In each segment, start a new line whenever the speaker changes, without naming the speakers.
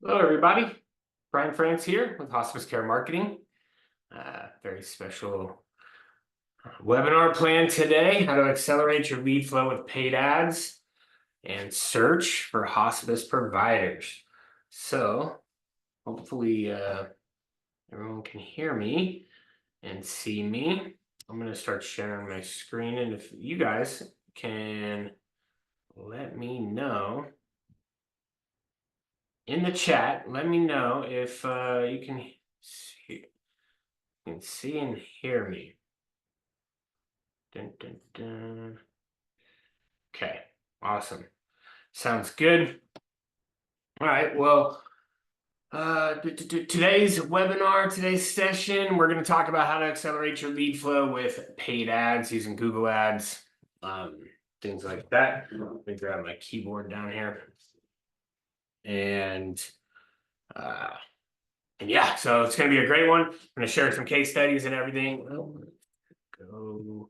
Hello, everybody. Brian France here with Hospice Care Marketing. Very special webinar plan today, how to accelerate your lead flow with paid ads and search for hospice providers. So hopefully everyone can hear me and see me. I'm going to start sharing my screen, and if you guys can let me know in the chat, let me know if you can see and hear me. Dun, dun, dun. Okay, awesome. Sounds good. All right, well, today's webinar, today's session, we're going to talk about how to accelerate your lead flow with paid ads using Google Ads, things like that. Let me grab my keyboard down here. And yeah, so it's going to be a great one. I'm going to share some case studies and everything.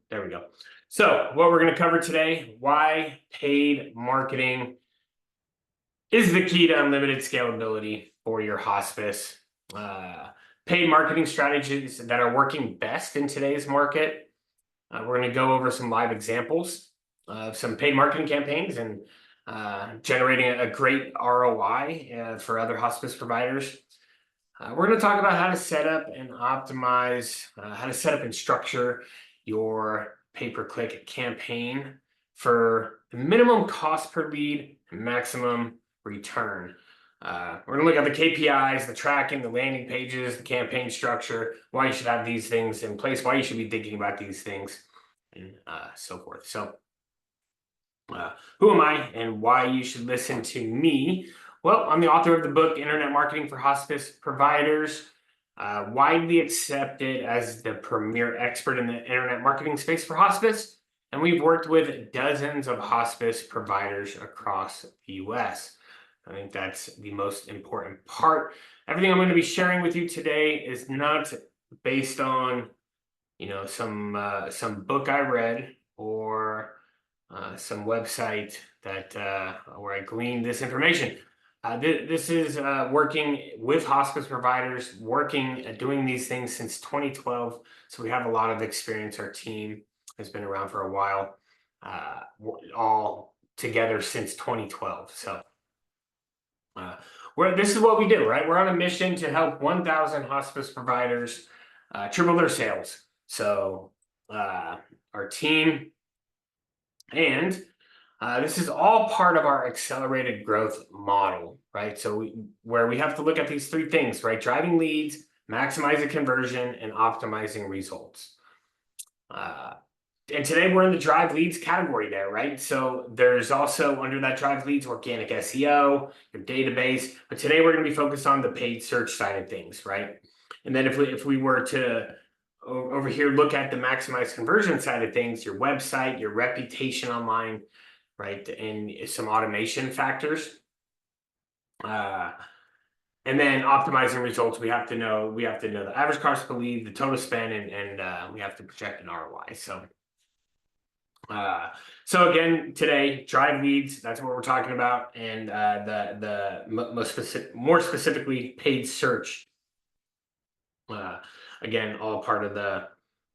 There we go. So what we're going to cover today, why paid marketing is the key to unlimited scalability for your hospice. Paid marketing strategies that are working best in today's market. We're going to go over some live examples of some paid marketing campaigns and generating a great ROI for other hospice providers. We're going to talk about how to set up and optimize, how to set up and structure your pay-per-click campaign for the minimum cost per lead and maximum return. We're going to look at the KPIs, the tracking, the landing pages, the campaign structure, why you should have these things in place, why you should be thinking about these things, and so forth. So who am I and why you should listen to me? Well, I'm the author of the book, Internet Marketing for Hospice Providers, widely accepted as the premier expert in the internet marketing space for hospice. And we've worked with dozens of hospice providers across the US. I think that's the most important part. Everything I'm going to be sharing with you today is not based on, some book I read or some website that where I gleaned this information. This is working with hospice providers, doing these things since 2012. So we have a lot of experience. Our team has been around for a while, all together since 2012. So this is what we do, right? We're on a mission to help 1,000 hospice providers triple their sales. So our team and this is all part of our accelerated growth model, right? So where we have to look at these three things, right? Driving leads, maximizing conversion, and optimizing results. And today we're in the drive leads category there, right? So there's also under that drive leads, organic SEO, your database. But today we're going to be focused on the paid search side of things, right? And then if we were to over here look at the maximize conversion side of things, your website, your reputation online, right, and some automation factors. And then optimizing results, we have to know the average cost per lead, the total spend, and we have to project an ROI. So again, today, drive leads, that's what we're talking about, and more specifically, paid search. Again, all part of the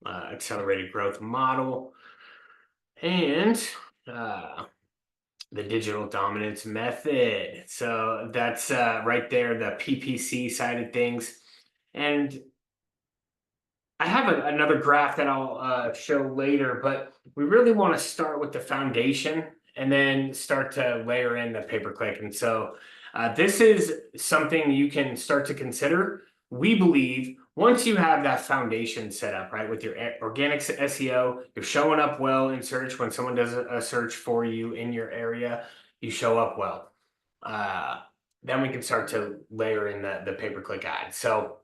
accelerated growth model, and the digital dominance method. So that's right there, the PPC side of things. And I have another graph that I'll show later, but we really want to start with the foundation and then start to layer in the pay-per-click. And so this is something you can start to consider. We believe once you have that foundation set up, right, with your organic SEO, you're showing up well in search. When someone does a search for you in your area, you show up well. Then we can start to layer in the pay-per-click ad. So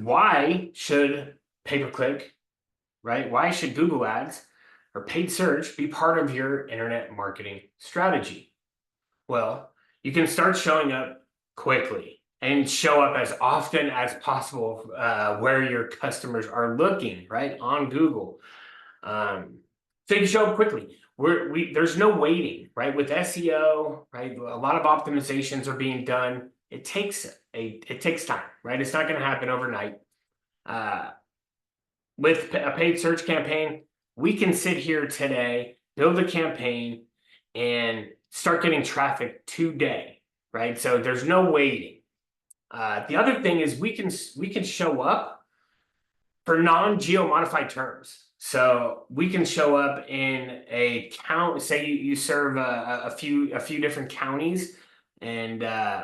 why should pay-per-click, right? Why should Google Ads or paid search be part of your internet marketing strategy? Well, you can start showing up quickly and show up as often as possible where your customers are looking, right, on Google. So you can show up quickly. there's no waiting, right? With SEO, right? A lot of optimizations are being done. It takes time, right? It's not going to happen overnight. With a paid search campaign, we can sit here today, build a campaign, and start getting traffic today, right? So there's no waiting. The other thing is we can show up for non-geo modified terms. So we can show up in a count. Say you serve a few different counties, and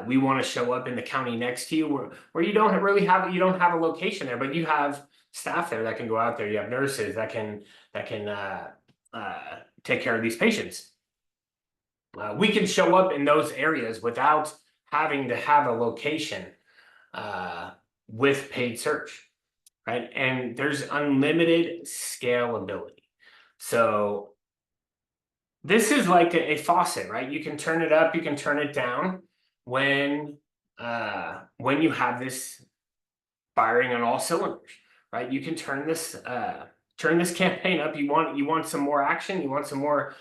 we want to show up in the county next to you, where you don't have a location there, but you have staff there that can go out there. You have nurses that can take care of these patients. We can show up in those areas without having to have a location with paid search, right? And there's unlimited scalability. So this is like a faucet, right? You can turn it up, you can turn it down when you have this firing on all cylinders, right? You can turn this campaign up. You want some more action, you want some more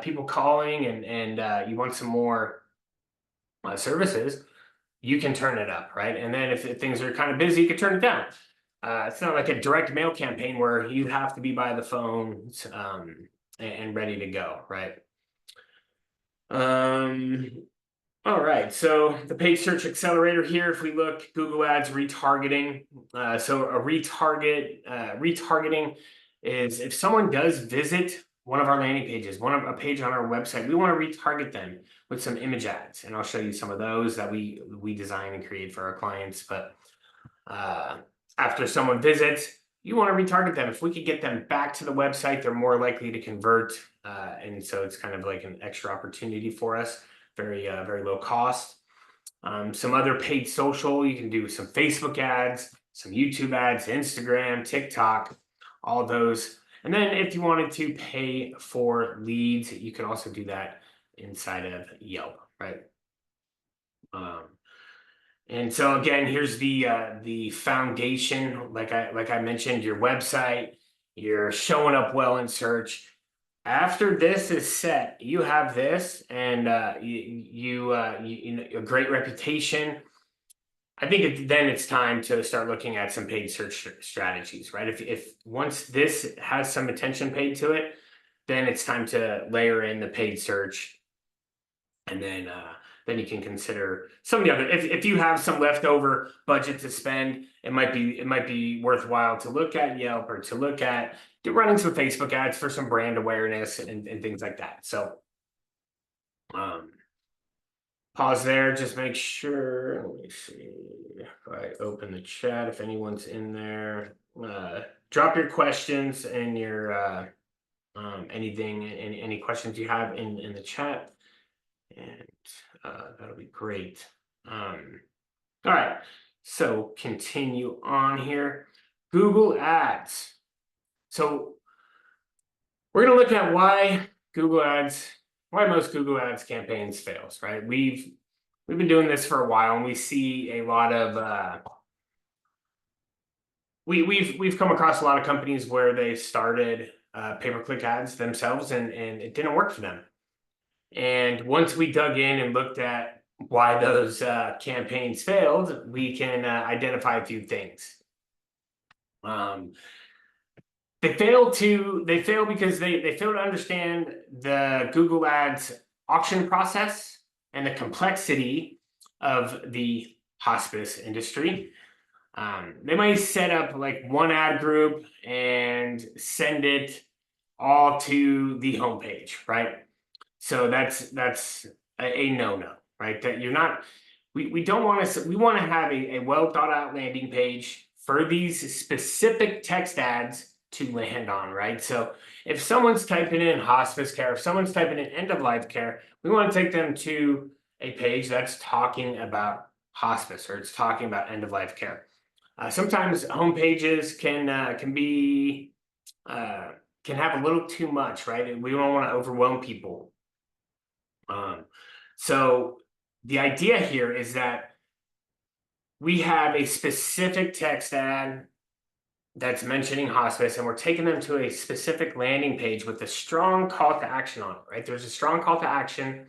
people calling, and you want some more services. You can turn it up, right? And then if things are kind of busy, you can turn it down. It's not like a direct mail campaign where you have to be by the phone and ready to go, right? All right, so the paid search accelerator here, if we look, Google Ads retargeting. So a retargeting is if someone does visit one of our landing pages, a page on our website, we want to retarget them with some image ads. And I'll show you some of those that we design and create for our clients. But after someone visits, you want to retarget them. If we could get them back to the website, they're more likely to convert. And so it's kind of like an extra opportunity for us. Very low cost. Some other paid social, you can do some Facebook ads, some YouTube ads, Instagram, TikTok, all those. And then if you wanted to pay for leads, you can also do that inside of Yelp, right? And so again, here's the foundation. Like I mentioned, your website, you're showing up well in search. After this is set, you have this, and you know, a great reputation. I think then it's time to start looking at some paid search strategies, right? If once this has some attention paid to it, then it's time to layer in the paid search, and then you can consider some of the other. If you have some leftover budget to spend, it might be worthwhile to look at Yelp or to look at running some Facebook ads for some brand awareness and things like that. So pause there, just make sure. Let me see if I open the chat, if anyone's in there. Drop your questions and your any questions you have in the chat, and that'll be great. All right, so continue on here. Google Ads. So we're going to look at why most Google Ads campaigns fails, right? We've been doing this for a while, and we see a lot of we've come across a lot of companies where they started pay-per-click ads themselves, and it didn't work for them. And once we dug in and looked at why those campaigns failed, we can identify a few things. They fail because they fail to understand the Google Ads auction process and the complexity of the hospice industry. They might set up like one ad group and send it all to the homepage, right? So that's a no-no, right? That you're not. We don't want to. We want to have a well thought out landing page for these specific text ads to land on, right? So if someone's typing in hospice care, if someone's typing in end of life care, we want to take them to a page that's talking about hospice, or it's talking about end of life care. Sometimes home pages can have a little too much, right? We don't want to overwhelm people. So the idea here is that we have a specific text ad that's mentioning hospice, and we're taking them to a specific landing page with a strong call to action on it, right? There's a strong call to action.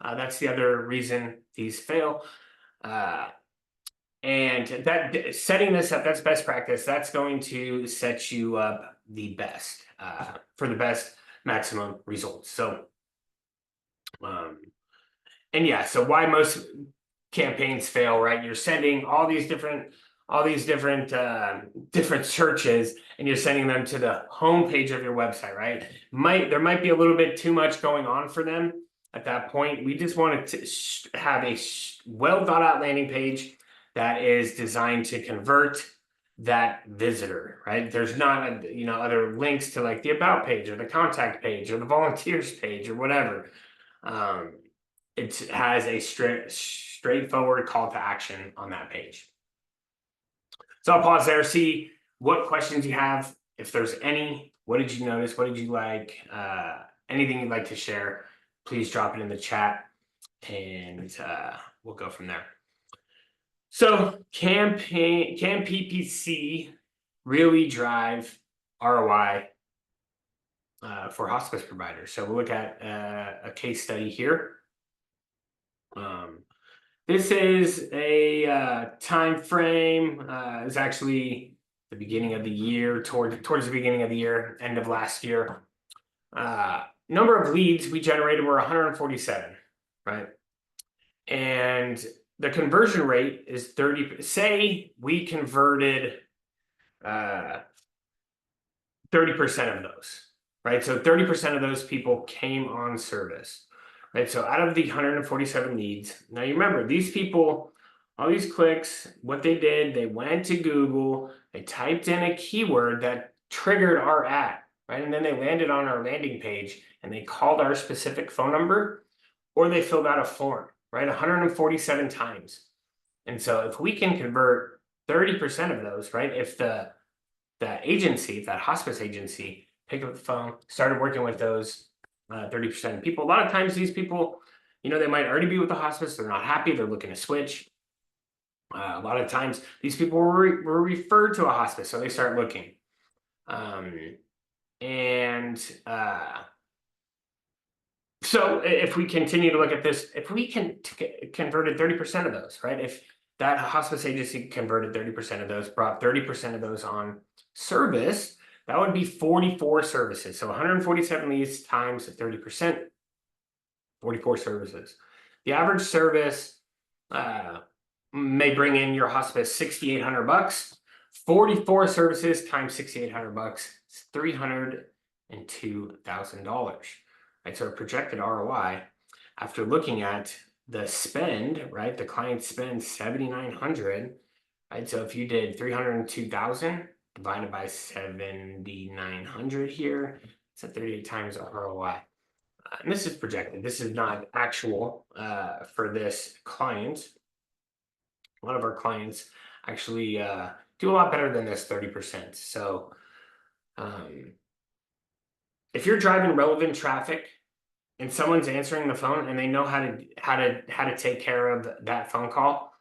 That's the other reason these fail. And that setting this up, that's best practice. That's going to set you up the best for the best maximum results. So, and yeah, so why most campaigns fail, right? You're sending all these different different searches, and you're sending them to the home page of your website, right? There might be a little bit too much going on for them at that point. We just want to have a well thought out landing page that is designed to convert that visitor, right? There's not other links to like the about page or the contact page or the volunteers page or whatever. It has a straightforward call to action on that page. So I'll pause there, see what questions you have. If there's any, what did you notice? What did you like? Anything you'd like to share, please drop it in the chat, and we'll go from there. So can PPC really drive ROI for hospice providers? So we'll look at a case study here. This is a time frame. It's actually the beginning of the year, towards the beginning of the year, end of last year. Number of leads we generated were 147, right? And the conversion rate is 30. Say we converted 30% of those, right? So 30% of those people came on service. Right, so out of the 147 leads, now you remember these people, all these clicks, what they did, they went to Google, they typed in a keyword that triggered our ad, right? And then they landed on our landing page and they called our specific phone number, or they filled out a form, right? 147 times. And so if we can convert 30% of those, right? If that hospice agency picked up the phone, started working with those 30% of people. A lot of times these people, they might already be with the hospice. They're not happy. They're looking to switch. A lot of times these people were referred to a hospice, so they start looking. So if we continue to look at this, if we can converted 30% of those, right? If that hospice agency converted 30% of those, brought 30% of those on service, that would be 44 services. So 147 leads times 30%, 44 services. The average service may bring in your hospice $6,800. 44 services times $6,800 is $302,000. Right, so a projected ROI after looking at the spend, right? The client spends $7,900, right? So if you did 302,000 divided by 7,900 here, it's a 38 times ROI. And this is projected. This is not actual for this client. A lot of our clients actually do a lot better than this 30%. So if you're driving relevant traffic and someone's answering the phone and they know how to take care of that phone call,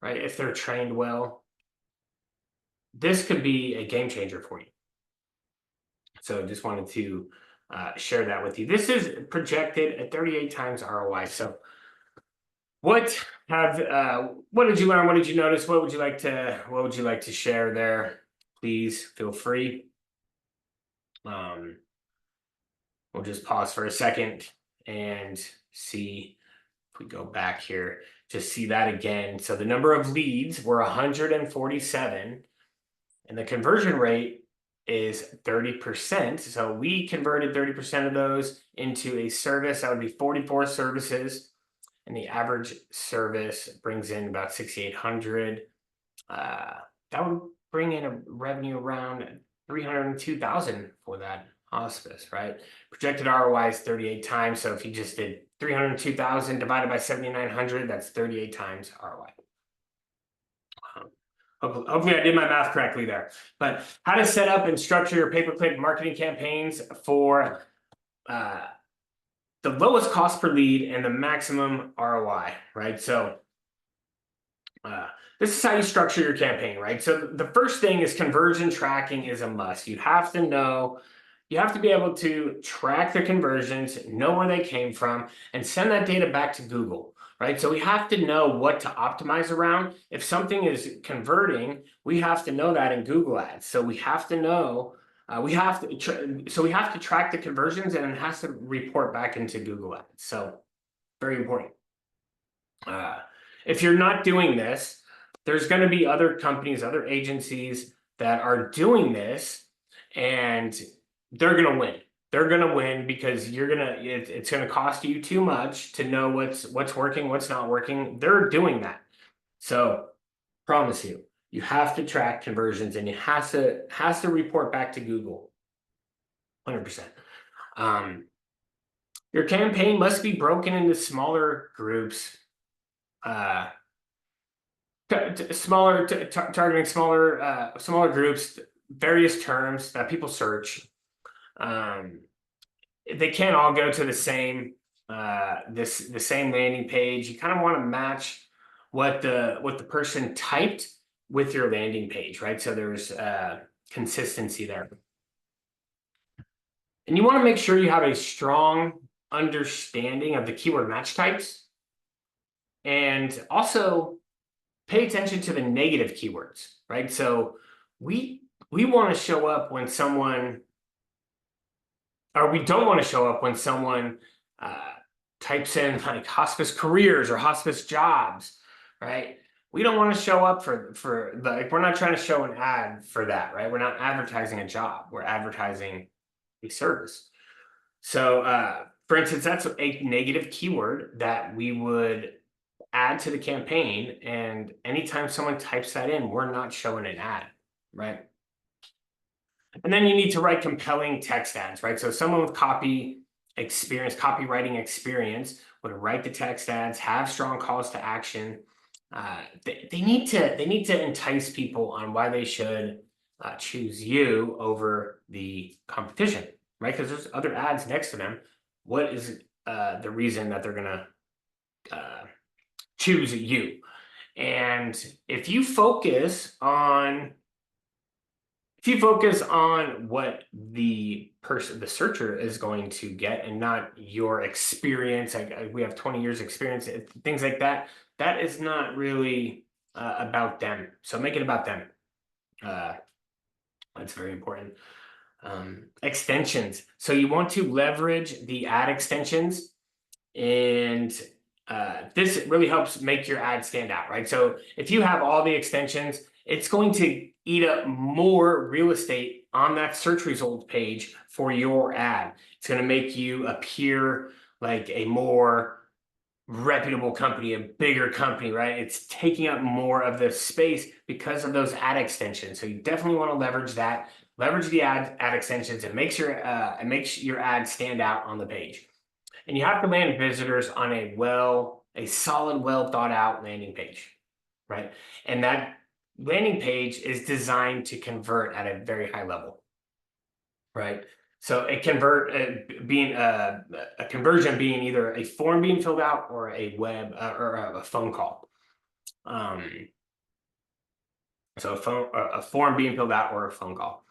right? If they're trained well, this could be a game changer for you. So just wanted to share that with you. This is projected at 38 times ROI. So what did you learn? What did you notice? What would you like to share there? Please feel free. We'll just pause for a second and see if we go back here to see that again. So the number of leads were 147 and the conversion rate is 30%. So we converted 30% of those into a service. That would be 44 services. And the average service brings in about 6,800. That would bring in a revenue around 302,000 for that hospice, right? Projected ROI is 38 times. So if you just did 302,000 divided by 7,900, that's 38 times ROI. Hopefully I did my math correctly there. But how to set up and structure your pay-per-click marketing campaigns for the lowest cost per lead and the maximum ROI, right? So This is how you structure your campaign, right? So the first thing is conversion tracking is a must. You have to know, you have to be able to track the conversions, know where they came from, and send that data back to Google, right? So we have to know what to optimize around. If something is converting, we have to know that in Google Ads. So we have to know, we have to track the conversions, and it has to report back into Google Ads. So very important. If you're not doing this, there's going to be other companies, other agencies that are doing this, and they're going to win. They're going to win because it's going to cost you too much to know what's working, what's not working. They're doing that. So promise you have to track conversions, and it has to report back to Google 100%. Your campaign must be broken into smaller groups. Targeting smaller groups, various terms that people search. They can't all go to the same the same landing page. You kind of want to match what the person typed with your landing page, right? So there's consistency there. And you want to make sure you have a strong understanding of the keyword match types, and also pay attention to the negative keywords, right? So we want to show up when someone, or we don't want to show up when someone types in like hospice careers or hospice jobs, right? We don't want to show up for like, we're not trying to show an ad for that, right? We're not advertising a job, we're advertising a service. So for instance, that's a negative keyword that we would add to the campaign, and anytime someone types that in, we're not showing an ad, right? And then you need to write compelling text ads, right? So someone with copywriting experience would write the text ads, have strong calls to action. They need to entice people on why they should choose you over the competition, right? Because there's other ads next to them. What is the reason that they're gonna choose you? And if you focus on what the searcher is going to get, and not your experience, like we have 20 years experience, things like that, that is not really about them. So make it about them. That's very important. Extensions. So you want to leverage the ad extensions, and this really helps make your ad stand out, right? So if you have all the extensions, it's going to eat up more real estate on that search results page for your ad. It's going to make you appear like a more reputable company, a bigger company, right? It's taking up more of the space because of those ad extensions. So you definitely want to leverage that. Leverage the ad extensions. It makes your ad stand out on the page. And you have to land visitors on a solid, well thought out landing page, right? And that landing page is designed to convert at a very high level, right? So a conversion being either a form being filled out or a web or a phone call. So a form being filled out or a phone call.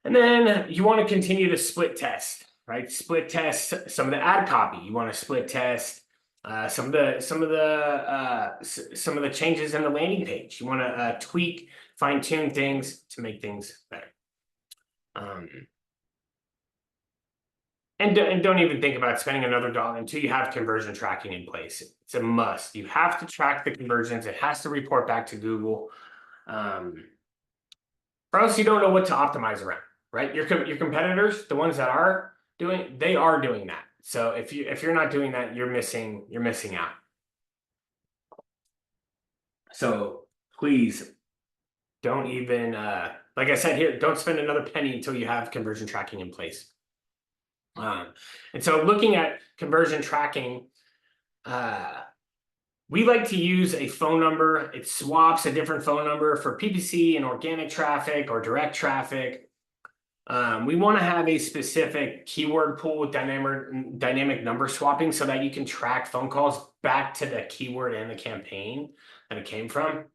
And then you want to continue to split test, right? Split test some of the ad copy. You want to split test some of the changes in the landing page. You want to tweak, fine tune things to make things better. And don't even think about spending another dollar until you have conversion tracking in place. It's a must. You have to track the conversions. It has to report back to Google. Or else you don't know what to optimize around, right? Your competitors, the ones that are doing that. So if you're not doing that, you're missing out. So please don't even like I said here, don't spend another penny until you have conversion tracking in place. And so looking at conversion tracking, we like to use a phone number. It swaps a different phone number for PPC and organic traffic or direct traffic. We want to have a specific keyword pool with dynamic number swapping so that you can track phone calls back to the keyword and the campaign that it came from.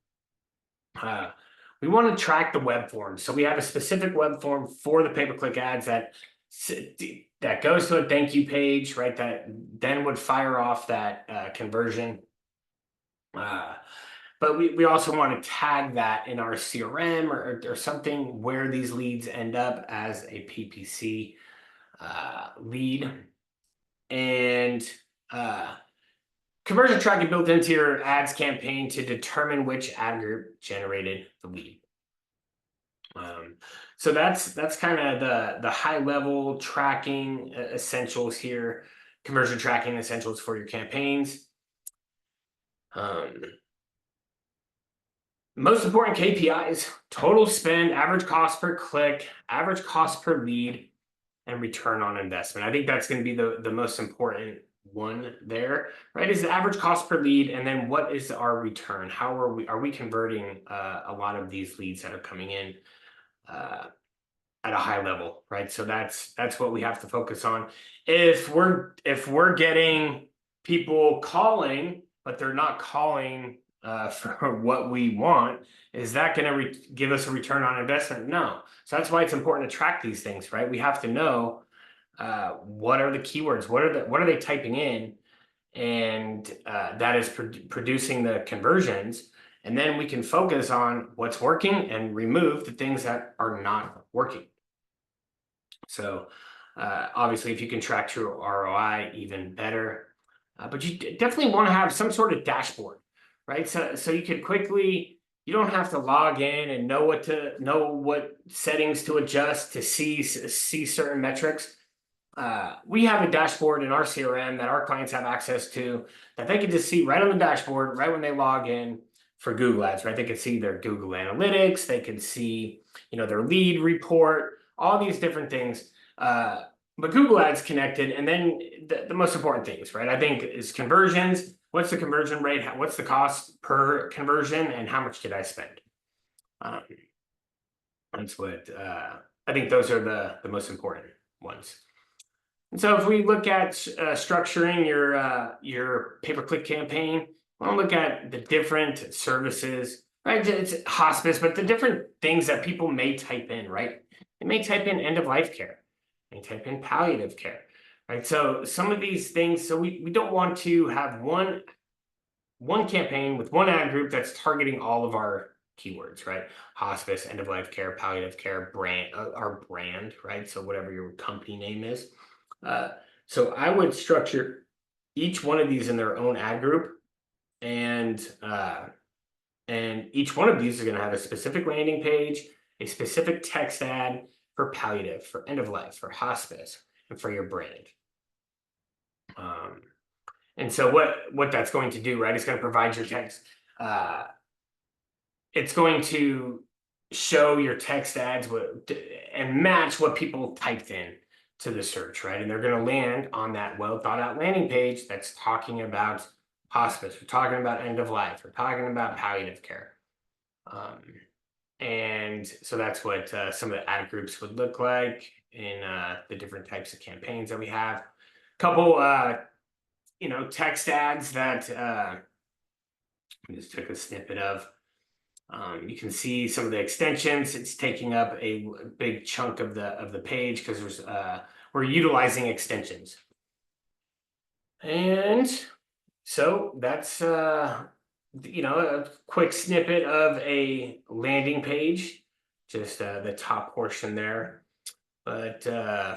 We want to track the web form. So we have a specific web form for the pay-per-click ads that goes to a thank you page, right? That then would fire off that conversion. But we also want to tag that in our CRM or something where these leads end up as a PPC lead. And conversion tracking built into your ads campaign to determine which ad group generated the lead. So that's kind of the high level tracking essentials here, conversion tracking essentials for your campaigns. Most important KPIs: total spend, average cost per click, average cost per lead, and return on investment. I think that's going to be the most important one there, right? Is the average cost per lead, and then what is our return? How are we converting a lot of these leads that are coming in at a high level, right? So that's what we have to focus on. If we're getting people calling, but they're not calling for what we want, is that going to give us a return on investment? No. So that's why it's important to track these things, right? We have to know what are the keywords, what are they typing in, and that is producing the conversions. And then we can focus on what's working and remove the things that are not working. So obviously, if you can track true ROI, even better. But you definitely want to have some sort of dashboard, right? So you can quickly, you don't have to log in and know what settings to adjust to see certain metrics. We have a dashboard in our CRM that our clients have access to that they can just see right on the dashboard, right when they log in for Google Ads, right? They can see their Google Analytics, they can see, their lead report, all these different things. But Google Ads connected, and then the most important things, right? I think is conversions. What's the conversion rate? What's the cost per conversion, and how much did I spend? That's what I think. Those are the most important ones. And so if we look at structuring your pay-per-click campaign, we'll look at the different services, right? It's hospice, but the different things that people may type in, right? They may type in end-of-life care. They type in palliative care, right? So some of these things, so we don't want to have one campaign with one ad group that's targeting all of our keywords, right? Hospice, end-of-life care, palliative care, our brand, right? So whatever your company name is. So I would structure each one of these in their own ad group, and each one of these is going to have a specific landing page, a specific text ad for palliative, for end of life, for hospice, and for your brand. And so what that's going to do, right? It's going to provide your text. It's going to show your text ads and match what people typed in to the search, right? And they're going to land on that well thought out landing page that's talking about hospice, we're talking about end of life, we're talking about palliative care. And so that's what some of the ad groups would look like in the different types of campaigns that we have. A couple, text ads that I just took a snippet of. You can see some of the extensions. It's taking up a big chunk of the page because we're utilizing extensions. And so that's a quick snippet of a landing page, just the top portion there. But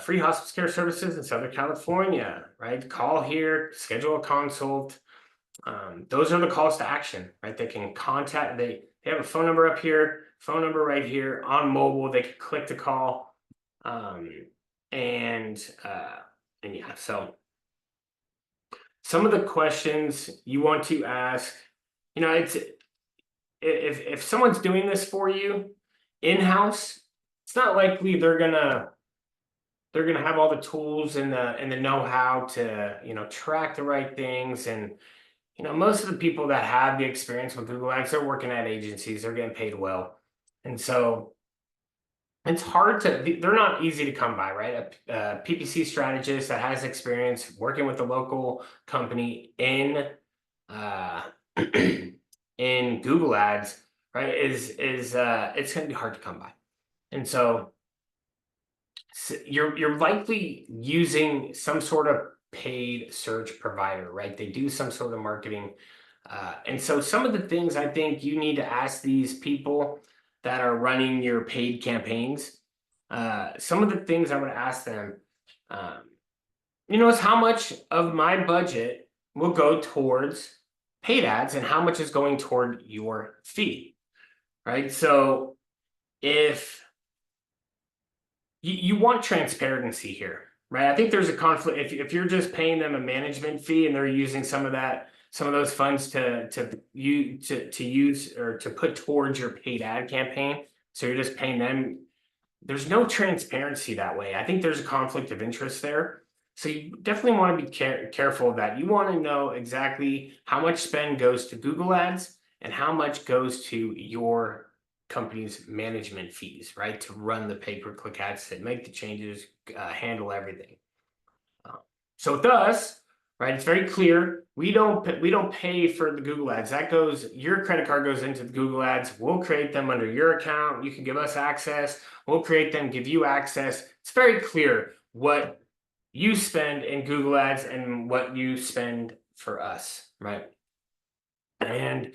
free hospice care services in Southern California, right? Call here, schedule a consult. Those are the calls to action, right? They can contact, they have a phone number up here, phone number right here on mobile. They can click to call. And yeah, so some of the questions you want to ask, it's if someone's doing this for you in-house, it's not likely they're gonna have all the tools and the know-how to track the right things. And most of the people that have the experience with Google Ads, they're working at agencies, they're getting paid well. And so it's hard to, they're not easy to come by, right? A PPC strategist that has experience working with a local company in in Google Ads, right, is it's going to be hard to come by. And so you're likely using some sort of paid search provider, right? They do some sort of marketing. And so some of the things I think you need to ask these people that are running your paid campaigns, some of the things I would ask them, is how much of my budget will go towards paid ads and how much is going toward your fee, right? So if you want transparency here, right? I think there's a conflict if you're just paying them a management fee and they're using some of those funds to use or to put towards your paid ad campaign. So you're just paying them. There's no transparency that way. I think there's a conflict of interest there. So you definitely want to be careful of that. You want to know exactly how much spend goes to Google Ads and how much goes to your company's management fees, right? To run the pay-per-click ads, to make the changes, handle everything. So with us, right, it's very clear. We don't pay for the Google Ads. That goes, your credit card goes into the Google Ads. We'll create them under your account. You can give us access. We'll create them, give you access. It's very clear what you spend in Google Ads and what you spend for us, right? And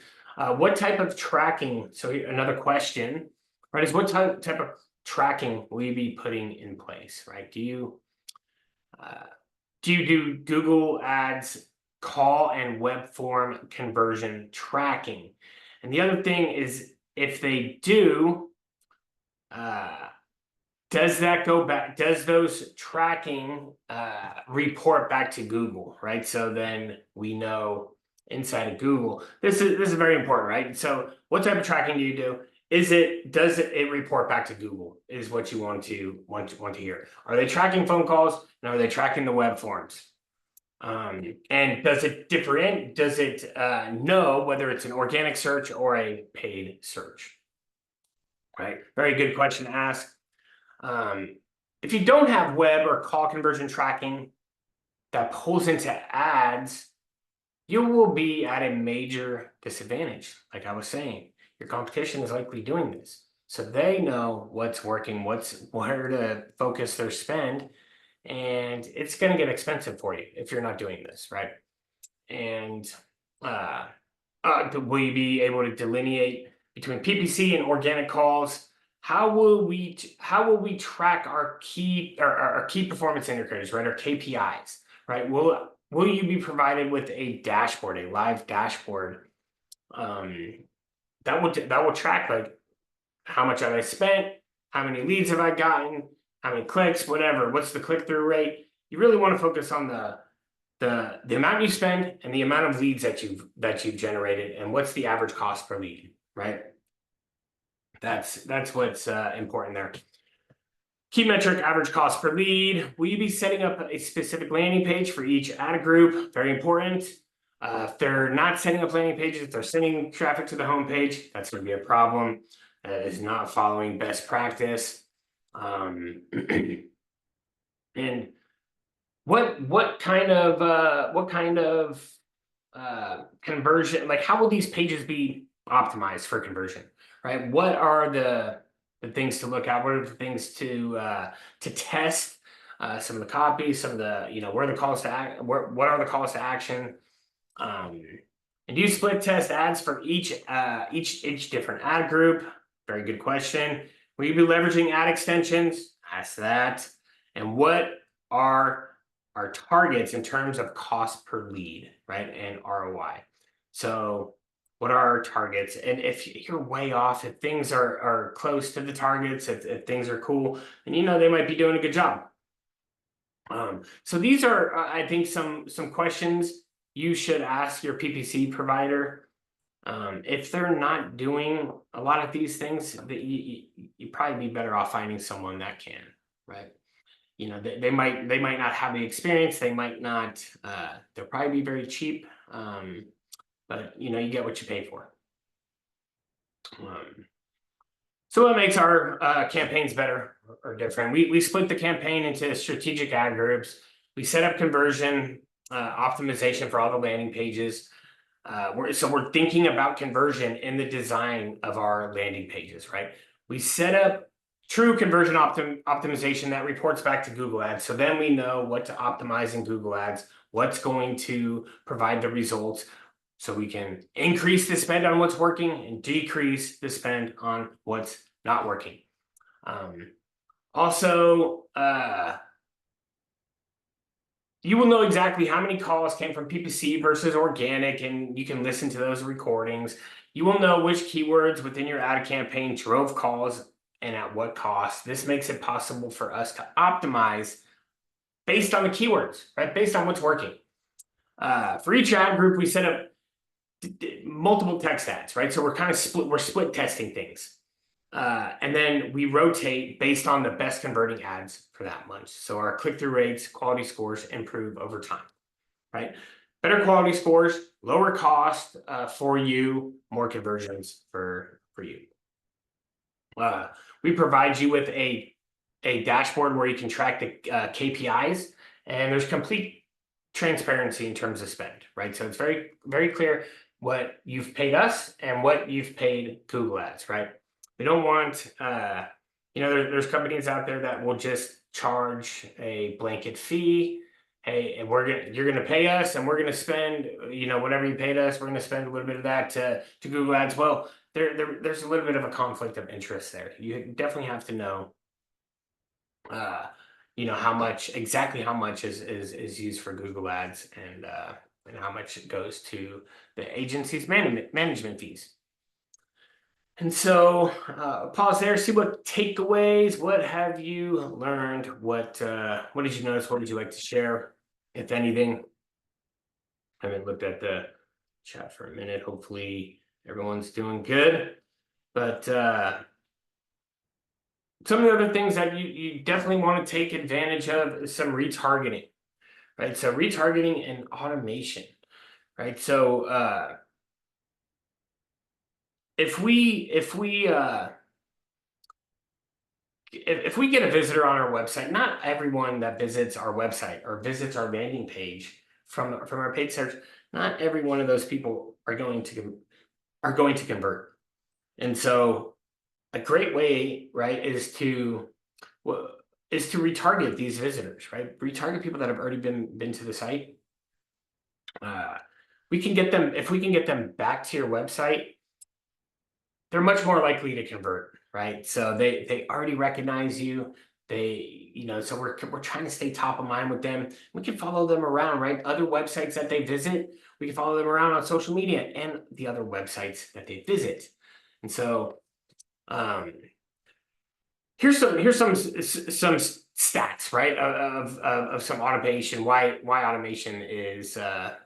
what type of tracking? So another question, right, is what type of tracking will you be putting in place, right? Do you do Google Ads call and web form conversion tracking? And the other thing is, if they do, does that go back? Does those tracking report back to Google, right? So then we know inside of Google. This is very important, right? So what type of tracking do you do? Does it report back to Google? Is what you want to hear. Are they tracking phone calls? And are they tracking the web forms? And does it know whether it's an organic search or a paid search? Right. Very good question to ask. If you don't have web or call conversion tracking that pulls into ads, you will be at a major disadvantage. Like I was saying, your competition is likely doing this. So they know what's working, where to focus their spend, and it's going to get expensive for you if you're not doing this, right? And will you be able to delineate between PPC and organic calls? How will we track our key performance indicators, right? Our KPIs, right? Will you be provided with a dashboard, a live dashboard, that will track like how much have I spent, how many leads have I gotten, how many clicks, whatever. What's the click-through rate? You really want to focus on the amount you spend and the amount of leads that you've generated, and what's the average cost per lead, right? That's what's important there. Key metric, average cost per lead. Will you be setting up a specific landing page for each ad group? Very important. If they're not setting up landing pages, if they're sending traffic to the homepage, that's going to be a problem. That is not following best practice. And what kind of conversion, like how will these pages be optimized for conversion, right? What are the things to look at? What are the things to test? Some of the copy, some of the, where are the calls to act, what are the calls to action? And do you split test ads for each different ad group? Very good question. Will you be leveraging ad extensions? Ask that. And what are our targets in terms of cost per lead, right? And ROI. So what are our targets? And if you're way off, if things are close to the targets, if things are cool, and they might be doing a good job. So these are, I think, some questions you should ask your PPC provider. If they're not doing a lot of these things, that you probably be better off finding someone that can, right? They might not have the experience. They might not. They'll probably be very cheap. But you get what you pay for. So what makes our campaigns better or different? We split the campaign into strategic ad groups. We set up conversion optimization for all the landing pages. We're thinking about conversion in the design of our landing pages, right? We set up true conversion optimization that reports back to Google Ads. So then we know what to optimize in Google Ads, what's going to provide the results, so we can increase the spend on what's working and decrease the spend on what's not working. Also, you will know exactly how many calls came from PPC versus organic, and you can listen to those recordings. You will know which keywords within your ad campaign drove calls and at what cost. This makes it possible for us to optimize based on the keywords, right? Based on what's working. For each ad group, we set up multiple text ads, right? So we're kind of split testing things. And then we rotate based on the best converting ads for that month. So our click-through rates, quality scores improve over time, right? Better quality scores, lower cost for you, more conversions for you. We provide you with a dashboard where you can track the KPIs, and there's complete transparency in terms of spend, right? So it's very, very clear what you've paid us and what you've paid Google Ads, right? We don't want, there's companies out there that will just charge a blanket fee. Hey, and you're gonna pay us, and we're gonna spend, whatever you paid us, we're gonna spend a little bit of that to Google Ads. Well, there's a little bit of a conflict of interest there. You definitely have to know, exactly how much is used for Google Ads and how much goes to the agency's management fees. And so pause there, see what takeaways, what have you learned? What did you notice? What would you like to share, if anything? I haven't looked at the chat for a minute. Hopefully everyone's doing good. But some of the other things that you definitely want to take advantage of is some retargeting, right? So retargeting and automation, right? So if we get a visitor on our website, not everyone that visits our website or visits our landing page from our paid search, not every one of those people are going to convert. And so a great way, right, is to retarget these visitors, right? Retarget people that have already been to the site. We can get them, if we can get them back to your website, they're much more likely to convert, right? So they already recognize you. So we're trying to stay top of mind with them. We can follow them around, right? Other websites that they visit, we can follow them around on social media and the other websites that they visit. And so here's some stats, right, of some automation. Why automation is a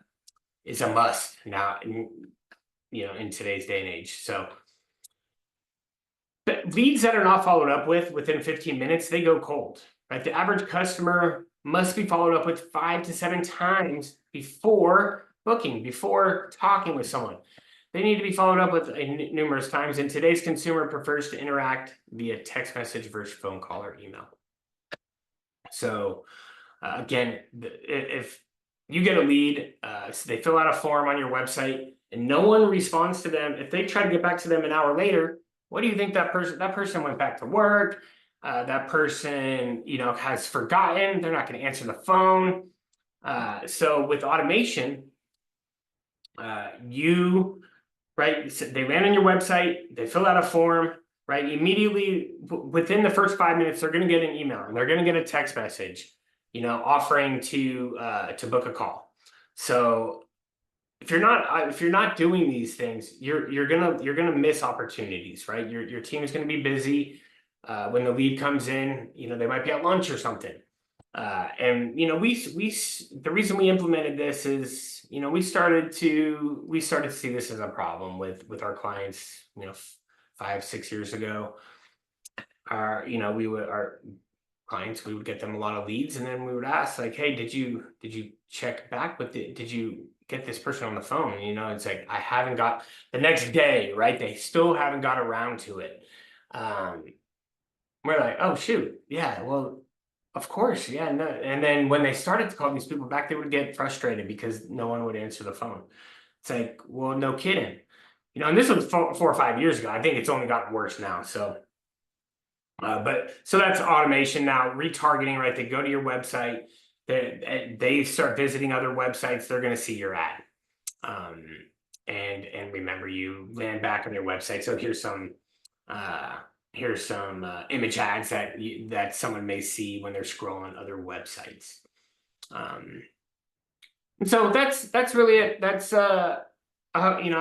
must now, in today's day and age. So the leads that are not followed up within 15 minutes, they go cold, right? The average customer must be followed up with 5 to 7 times before booking, before talking with someone. They need to be followed up with numerous times, and today's consumer prefers to interact via text message versus phone call or email. So again, if you get a lead, so they fill out a form on your website and no one responds to them, if they try to get back to them an hour later, what do you think that person went back to work? That person, has forgotten. They're not going to answer the phone. So with automation, right, so they land on your website, they fill out a form, right? Immediately within the first 5 minutes, they're going to get an email and they're going to get a text message, offering to book a call. So if you're not doing these things, you're gonna miss opportunities, right? Your team is gonna be busy when the lead comes in. They might be at lunch or something. And the reason we implemented this is we started to see this as a problem with our clients 5-6 years ago. Our clients, we would get them a lot of leads, and then we would ask, like, hey, did you check back with it? Did you get this person on the phone? It's like, I haven't got, the next day, right? They still haven't got around to it. We're like, oh shoot, yeah, well, of course, yeah, no. And then when they started to call these people back, they would get frustrated because no one would answer the phone. It's like, well, no kidding. And this was 4 or 5 years ago. I think it's only gotten worse now. So, but so that's automation now. Retargeting, right? They go to your website. They start visiting other websites. They're going to see your ad, and remember, you land back on your website. So here's some image ads that someone may see when they're scrolling other websites. And so that's really it. That's I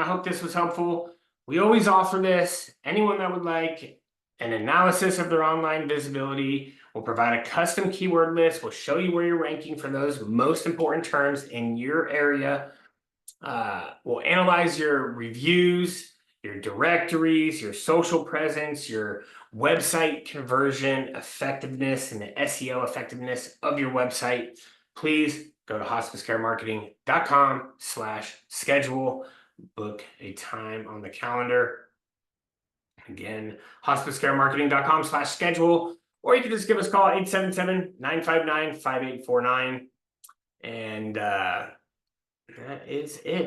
hope this was helpful. We always offer this. Anyone that would like an analysis of their online visibility, we'll provide a custom keyword list. We'll show you where you're ranking for those most important terms in your area. We'll analyze your reviews, your directories, your social presence, your website conversion effectiveness, and the SEO effectiveness of your website. Please go to hospicecaremarketing.com/schedule. Book a time on the calendar. Again, hospicecaremarketing.com/schedule, or you can just give us a call 877-959-5849. And that is it.